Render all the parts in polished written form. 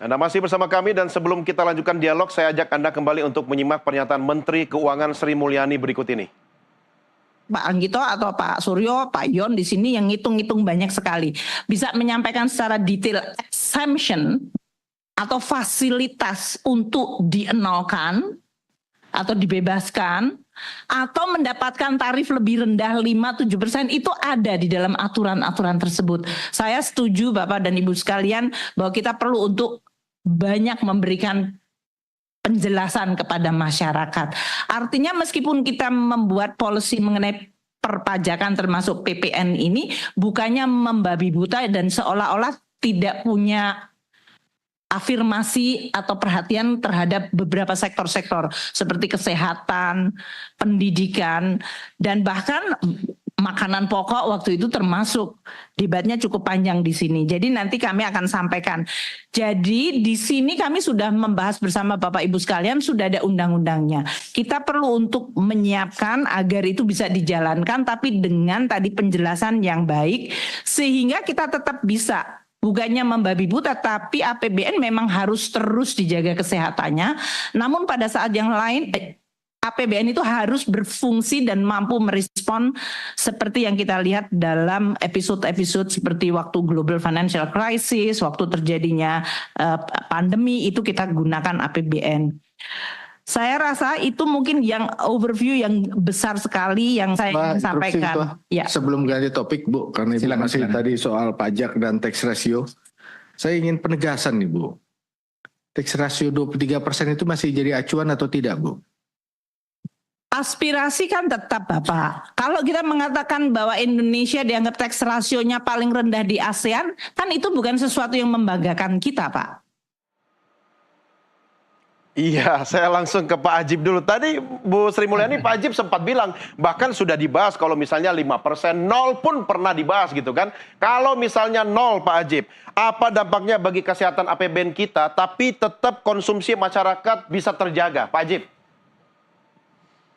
Anda masih bersama kami dan sebelum kita lanjutkan dialog, saya ajak Anda kembali untuk menyimak pernyataan Menteri Keuangan Sri Mulyani berikut ini. Pak Anggito atau Pak Suryo, Pak Yon di sini yang ngitung-ngitung banyak sekali. Bisa menyampaikan secara detail exemption atau fasilitas untuk dienolkan atau dibebaskan atau mendapatkan tarif lebih rendah 5-7% itu ada di dalam aturan-aturan tersebut. Saya setuju Bapak dan Ibu sekalian bahwa kita perlu untuk banyak memberikan penjelasan kepada masyarakat. Artinya meskipun kita membuat policy mengenai perpajakan termasuk PPN ini bukannya membabi buta dan seolah-olah tidak punya afirmasi atau perhatian terhadap beberapa sektor-sektor seperti kesehatan, pendidikan, dan bahkan makanan pokok waktu itu termasuk. Debatnya cukup panjang di sini. Jadi nanti kami akan sampaikan. Jadi di sini kami sudah membahas bersama Bapak Ibu sekalian, sudah ada undang-undangnya. Kita perlu untuk menyiapkan agar itu bisa dijalankan tapi dengan tadi penjelasan yang baik sehingga kita tetap bisa bukannya membabi buta, tapi APBN memang harus terus dijaga kesehatannya. Namun pada saat yang lain APBN itu harus berfungsi dan mampu merespon seperti yang kita lihat dalam episode-episode seperti waktu Global Financial Crisis, waktu terjadinya pandemi itu kita gunakan APBN. Saya rasa itu mungkin yang overview yang besar sekali yang saya ingin sampaikan. Ya. Sebelum ganti topik Bu, karena Ibu masih tadi soal pajak dan tax ratio, saya ingin penegasan nih Bu. Tax ratio 23% itu masih jadi acuan atau tidak Bu? Aspirasi kan tetap Bapak. Kalau kita mengatakan bahwa Indonesia dianggap tax rasionya paling rendah di ASEAN, kan itu bukan sesuatu yang membanggakan kita Pak. Iya, saya langsung ke Pak Ajib dulu. Tadi Bu Sri Mulyani, Pak Ajib sempat bilang, bahkan sudah dibahas kalau misalnya 5%, 0 pun pernah dibahas gitu kan. Kalau misalnya 0 Pak Ajib, apa dampaknya bagi kesehatan APBN kita, tapi tetap konsumsi masyarakat bisa terjaga, Pak Ajib?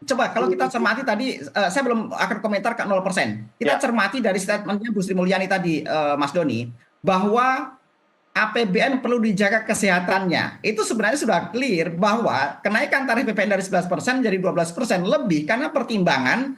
Coba kalau kita cermati tadi, saya belum akan komentar ke 0%. Kita cermati dari statementnya Bu Sri Mulyani tadi, Mas Doni, bahwa APBN perlu dijaga kesehatannya. Itu sebenarnya sudah clear bahwa kenaikan tarif PPN dari 11% menjadi 12% lebih karena pertimbangan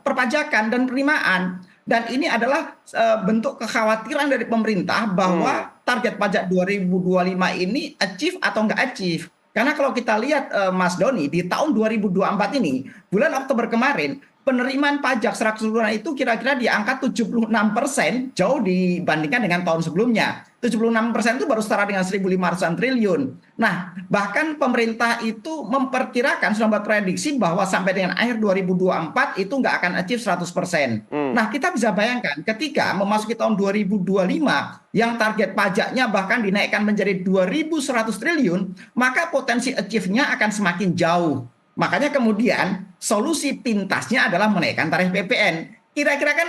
perpajakan dan penerimaan. Dan ini adalah bentuk kekhawatiran dari pemerintah bahwa target pajak 2025 ini achieve atau nggak achieve. Karena kalau kita lihat Mas Doni, di tahun 2024 ini, bulan Oktober kemarin, penerimaan pajak secara keseluruhan itu kira-kira di angka 76%, jauh dibandingkan dengan tahun sebelumnya. 76% itu baru setara dengan 1.500-an triliun. Nah, bahkan pemerintah itu memperkirakan, sudah membuat prediksi bahwa sampai dengan akhir 2024 itu nggak akan achieve 100%. Nah, kita bisa bayangkan ketika memasuki tahun 2025 yang target pajaknya bahkan dinaikkan menjadi 2.100 triliun, maka potensi achieve-nya akan semakin jauh. Makanya kemudian solusi pintasnya adalah menaikkan tarif PPN. Kira-kira kan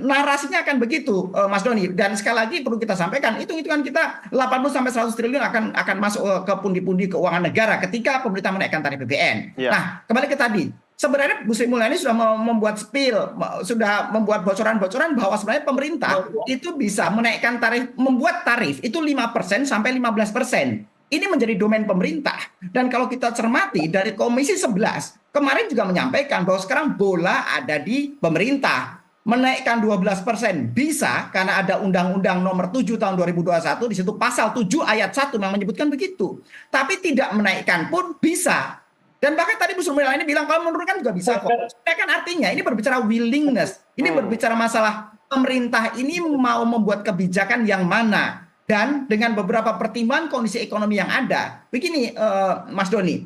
narasinya akan begitu, Mas Doni. Dan sekali lagi perlu kita sampaikan, hitung-hitungan kita 80-100 triliun akan masuk ke pundi-pundi keuangan negara ketika pemerintah menaikkan tarif PPN. Nah, kembali ke tadi. Sebenarnya Bu Sri Mulyani sudah membuat spill, sudah membuat bocoran-bocoran bahwa sebenarnya pemerintah itu bisa menaikkan tarif, membuat tarif itu 5% sampai 15%. Ini menjadi domain pemerintah. Dan kalau kita cermati dari Komisi 11, kemarin juga menyampaikan bahwa sekarang bola ada di pemerintah. Menaikkan 12% bisa karena ada Undang-Undang Nomor 7 tahun 2021, di situ pasal 7 ayat 1 yang menyebutkan begitu. Tapi tidak menaikkan pun bisa. Dan bahkan tadi Bu Sri Mulyani bilang kalau menurunkan juga bisa kok. Kan artinya ini berbicara willingness. Ini berbicara masalah pemerintah ini mau membuat kebijakan yang mana. Dan dengan beberapa pertimbangan kondisi ekonomi yang ada, begini Mas Doni,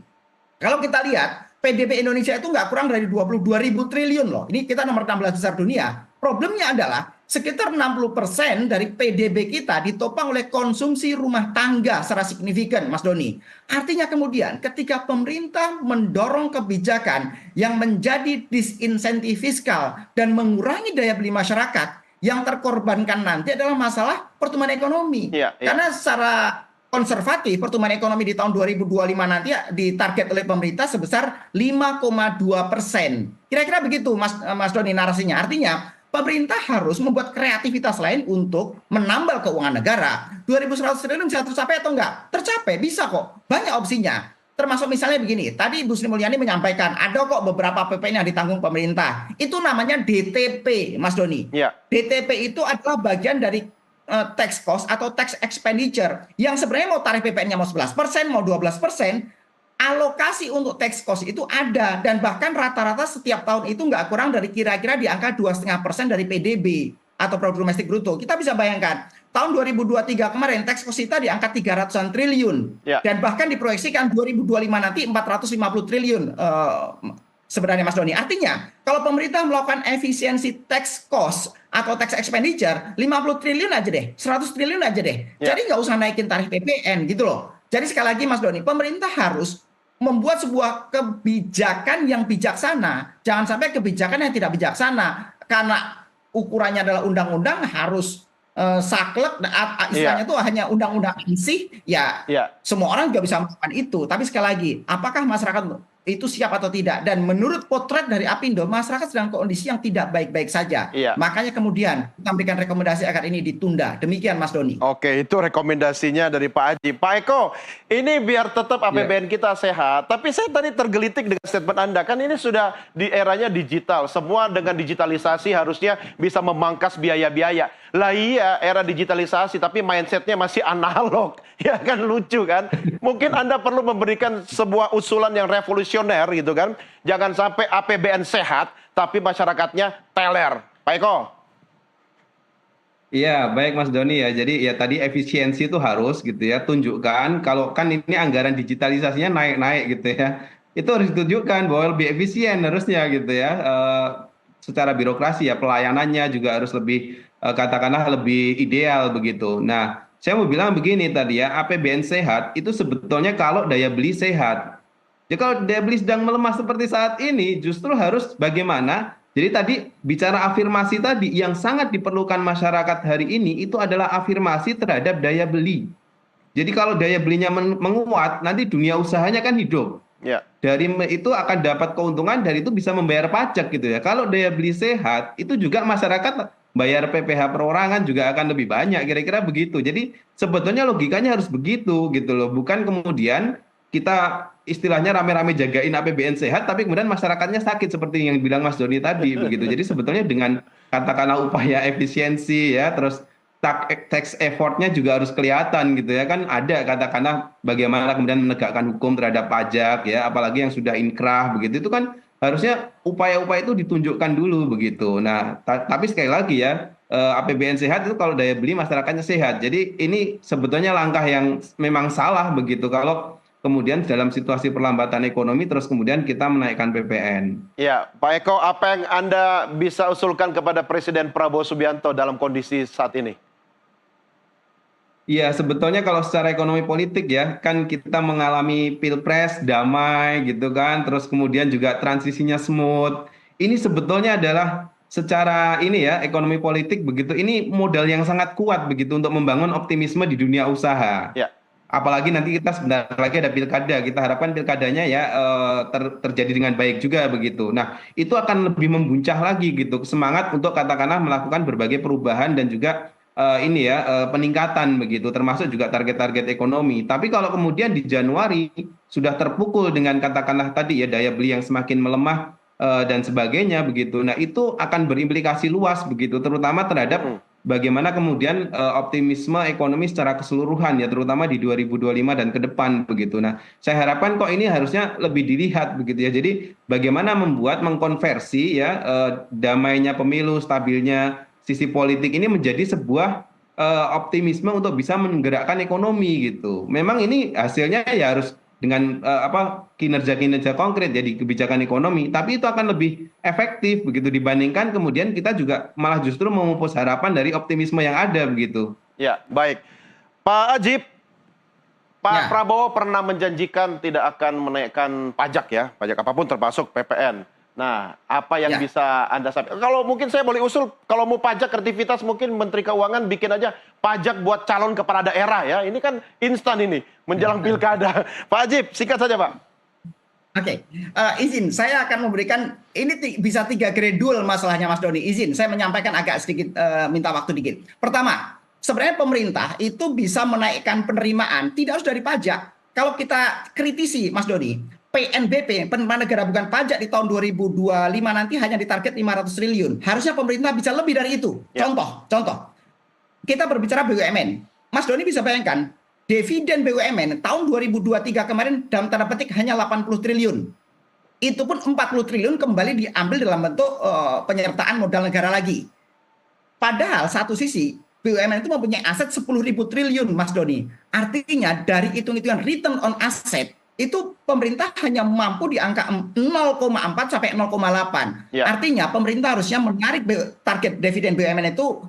kalau kita lihat PDB Indonesia itu nggak kurang dari 22.000 triliun loh. Ini kita nomor 16 besar dunia. Problemnya adalah sekitar 60% dari PDB kita ditopang oleh konsumsi rumah tangga secara signifikan, Mas Doni. Artinya kemudian ketika pemerintah mendorong kebijakan yang menjadi disinsentif fiskal dan mengurangi daya beli masyarakat, yang terkorbankan nanti adalah masalah pertumbuhan ekonomi. Karena secara konservatif pertumbuhan ekonomi di tahun 2025 nanti ditarget oleh pemerintah sebesar 5,2%. Kira-kira begitu Mas Doni narasinya. Artinya pemerintah harus membuat kreativitas lain untuk menambal keuangan negara. 2.100 triliun bisa tercapai atau enggak? Tercapai, bisa kok. Banyak opsinya. Termasuk misalnya begini, tadi Bu Sri Mulyani menyampaikan, ada kok beberapa PPN yang ditanggung pemerintah. Itu namanya DTP, Mas Doni. Ya. DTP itu adalah bagian dari tax cost atau tax expenditure. Yang sebenarnya mau tarif PPN-nya mau 11%, mau 12%, alokasi untuk tax cost itu ada. Dan bahkan rata-rata setiap tahun itu nggak kurang dari kira-kira di angka 2,5% dari PDB atau produk domestik bruto. Kita bisa bayangkan, tahun 2023 kemarin tax cost kita di angka 300-an triliun. Ya. Dan bahkan diproyeksikan 2025 nanti 450 triliun sebenarnya Mas Doni. Artinya, kalau pemerintah melakukan efisiensi tax cost atau tax expenditure, 50 triliun aja deh, 100 triliun aja deh. Ya. Jadi nggak usah naikin tarif PPN gitu loh. Jadi sekali lagi Mas Doni, pemerintah harus membuat sebuah kebijakan yang bijaksana. Jangan sampai kebijakan yang tidak bijaksana. Karena ukurannya adalah undang-undang harus saklek, istilahnya itu hanya undang-undang isi, ya semua orang juga bisa melakukan itu. Tapi sekali lagi, apakah masyarakat itu siap atau tidak? Dan menurut potret dari Apindo, masyarakat sedang kondisi yang tidak baik-baik saja. Makanya kemudian kita memberikan rekomendasi agar ini ditunda. Demikian Mas Doni. Oke, itu rekomendasinya dari Pak Haji. Pak Eko, ini biar tetap APBN kita sehat. Tapi saya tadi tergelitik dengan statement Anda. Kan ini sudah di eranya digital. Semua dengan digitalisasi harusnya bisa memangkas biaya-biaya. Lah iya, era digitalisasi, tapi mindsetnya masih analog. Ya kan, lucu kan? Mungkin Anda perlu memberikan sebuah usulan yang revolusioner gitu kan. Jangan sampai APBN sehat, tapi masyarakatnya teler. Pak Eko. Iya, baik Mas Doni ya. Jadi ya tadi efisiensi itu harus gitu ya, tunjukkan kalau kan ini anggaran digitalisasinya naik-naik gitu ya. Itu harus ditunjukkan bahwa lebih efisien harusnya gitu ya. Secara birokrasi ya, pelayanannya juga harus lebih katakanlah lebih ideal begitu. Nah, saya mau bilang begini tadi ya, APBN sehat itu sebetulnya kalau daya beli sehat. Ya kalau daya beli sedang melemah seperti saat ini, justru harus bagaimana. Jadi tadi bicara afirmasi tadi yang sangat diperlukan masyarakat hari ini itu adalah afirmasi terhadap daya beli. Jadi kalau daya belinya menguat, nanti dunia usahanya kan hidup. Ya. Dari itu akan dapat keuntungan, dari itu bisa membayar pajak gitu ya. Kalau daya beli sehat, itu juga masyarakat bayar PPh perorangan juga akan lebih banyak, kira-kira begitu. Jadi sebetulnya logikanya harus begitu gitu loh. Bukan kemudian kita istilahnya rame-rame jagain APBN sehat, tapi kemudian masyarakatnya sakit seperti yang bilang Mas Doni tadi begitu. Jadi sebetulnya dengan katakanlah upaya efisiensi ya, terus tax effortnya juga harus kelihatan gitu ya, kan ada katakanlah bagaimana kemudian menegakkan hukum terhadap pajak ya, apalagi yang sudah inkrah begitu, itu kan harusnya upaya-upaya itu ditunjukkan dulu begitu. Nah, tapi sekali lagi ya, APBN sehat itu kalau daya beli masyarakatnya sehat. Jadi ini sebetulnya langkah yang memang salah begitu kalau kemudian dalam situasi perlambatan ekonomi terus kemudian kita menaikkan PPN. Ya, Pak Eko, apa yang Anda bisa usulkan kepada Presiden Prabowo Subianto dalam kondisi saat ini? Iya, sebetulnya kalau secara ekonomi politik ya, kan kita mengalami pilpres damai gitu kan, terus kemudian juga transisinya smooth. Ini sebetulnya adalah secara ini ya, ekonomi politik begitu, ini modal yang sangat kuat begitu untuk membangun optimisme di dunia usaha. Ya. Apalagi nanti kita sebentar lagi ada pilkada, kita harapkan pilkadanya ya terjadi dengan baik juga begitu. Nah, itu akan lebih membuncah lagi gitu, semangat untuk katakanlah melakukan berbagai perubahan dan juga peningkatan begitu, termasuk juga target-target ekonomi. Tapi kalau kemudian di Januari sudah terpukul dengan katakanlah tadi ya daya beli yang semakin melemah dan sebagainya begitu. Nah, itu akan berimplikasi luas begitu, terutama terhadap bagaimana kemudian optimisme ekonomi secara keseluruhan ya, terutama di 2025 dan ke depan begitu. Nah, saya harapkan kok ini harusnya lebih dilihat begitu ya. Jadi bagaimana mengkonversi ya damainya pemilu, stabilnya sisi politik ini menjadi sebuah optimisme untuk bisa menggerakkan ekonomi gitu. Memang ini hasilnya ya harus dengan kinerja-kinerja konkret jadi kebijakan ekonomi, tapi itu akan lebih efektif begitu dibandingkan kemudian kita juga malah justru memupus harapan dari optimisme yang ada begitu. Ya, baik. Pak Ajib, Pak Prabowo pernah menjanjikan tidak akan menaikkan pajak ya, pajak apapun termasuk PPN. Nah, apa yang bisa Anda sampaikan? Kalau mungkin saya boleh usul, kalau mau pajak kreativitas mungkin Menteri Keuangan bikin aja pajak buat calon kepala daerah ya. Ini kan instan ini, menjelang pilkada. Pak Ajib, singkat saja Pak. Oke, izin saya akan memberikan ini bisa 3 gradul masalahnya Mas Doni. Izin saya menyampaikan agak sedikit minta waktu dikit. Pertama, sebenarnya pemerintah itu bisa menaikkan penerimaan tidak harus dari pajak. Kalau kita kritisi Mas Doni, PNBP, penerimaan negara bukan pajak di tahun 2025 nanti hanya ditarget 500 triliun. Harusnya pemerintah bisa lebih dari itu. Ya. Contoh. Kita berbicara BUMN. Mas Doni bisa bayangkan dividen BUMN tahun 2023 kemarin dalam tanda petik hanya 80 triliun. Itu pun 40 triliun kembali diambil dalam bentuk penyertaan modal negara lagi. Padahal satu sisi BUMN itu mempunyai aset 10.000 triliun Mas Doni. Artinya dari hitung-hitungan return on asset itu pemerintah hanya mampu di angka 0,4 sampai 0,8. Ya. Artinya pemerintah harusnya menarik target dividen BUMN itu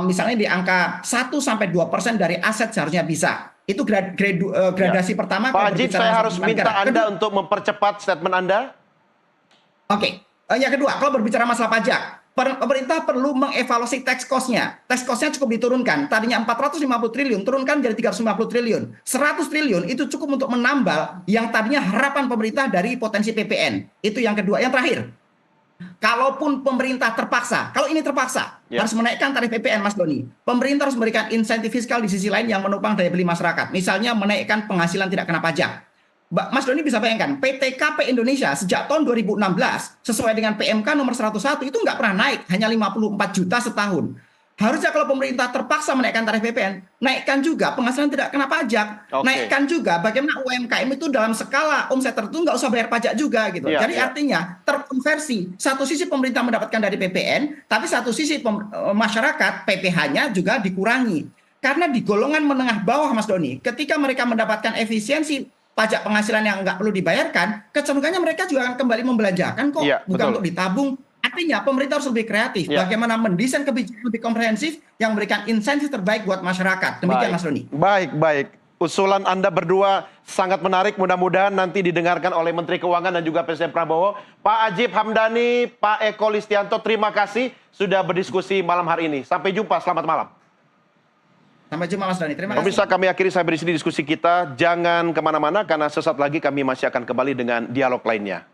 misalnya di angka 1 sampai 2% dari aset seharusnya bisa. Itu gradasi pertama. Pak Ajib, berbicara saya masalah harus negara. minta Anda untuk mempercepat statement Anda. Oke. Yang kedua, kalau berbicara masalah pajak, pemerintah perlu mengevaluasi tax cost-nya. Tax cost-nya cukup diturunkan. Tadinya 450 triliun, turunkan jadi 350 triliun. 100 triliun itu cukup untuk menambal yang tadinya harapan pemerintah dari potensi PPN. Itu yang kedua. Yang terakhir, kalaupun pemerintah terpaksa, kalau ini terpaksa, harus menaikkan tarif PPN Mas Doni. Pemerintah harus memberikan insentif fiskal di sisi lain yang menopang daya beli masyarakat. Misalnya menaikkan penghasilan tidak kena pajak. Mas Doni bisa bayangkan, PTKP Indonesia sejak tahun 2016 sesuai dengan PMK nomor 101 itu nggak pernah naik, hanya 54 juta setahun. Harusnya kalau pemerintah terpaksa menaikkan tarif PPN, naikkan juga penghasilan tidak kena pajak. Oke. Naikkan juga bagaimana UMKM itu dalam skala omset tertentu nggak usah bayar pajak juga gitu. Iya, Jadi iya. artinya terkonversi. Satu sisi pemerintah mendapatkan dari PPN, tapi satu sisi masyarakat PPh-nya juga dikurangi. Karena di golongan menengah bawah Mas Doni, ketika mereka mendapatkan efisiensi pajak penghasilan yang nggak perlu dibayarkan, kecenderungannya mereka juga akan kembali membelanjakan kok, Iya, bukan betul. untuk ditabung. Artinya pemerintah harus lebih kreatif, Iya. bagaimana mendesain kebijakan lebih komprehensif yang memberikan insentif terbaik buat masyarakat. Demikian Mas Doni. Baik. Usulan Anda berdua sangat menarik. Mudah-mudahan nanti didengarkan oleh Menteri Keuangan dan juga Presiden Prabowo. Pak Ajib Hamdani, Pak Eko Listianto, terima kasih sudah berdiskusi malam hari ini. Sampai jumpa, selamat malam. Sampai jumpa Mas Doni. Terima kasih. Pemirsa, kami akhiri sampai di sini diskusi kita. Jangan kemana-mana karena sesaat lagi kami masih akan kembali dengan dialog lainnya.